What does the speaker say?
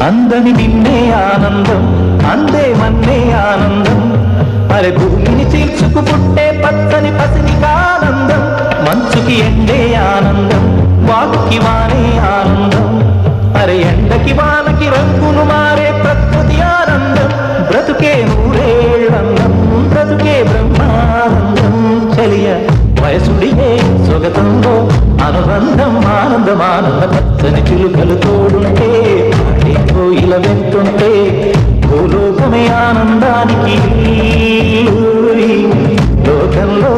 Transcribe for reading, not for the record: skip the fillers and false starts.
అందని నిన్నే ఆనందం, అందే మన్నే ఆనందం, అరే భూమిని చీల్చుకు పుట్టే పచ్చని పసినికి ఆనందం, మంచుకి ఎండే ఆనందం, వాక్కి వానే ఆనందం, అరే ఎండకి వానకి రంగులు మారే ప్రకృతి ఆనందం, బ్రతుకే నూరేళ్ళందం, బ్రతుకే బ్రహ్మానందం. చలియ వయసుడియే స్వగతంలో అనుబంధం, ఆనందమానంద పచ్చని చిలుకలు తోడుంటే ఇలా వెళ్తుంటే భూలోకమే ఆనందానికి లోకంలో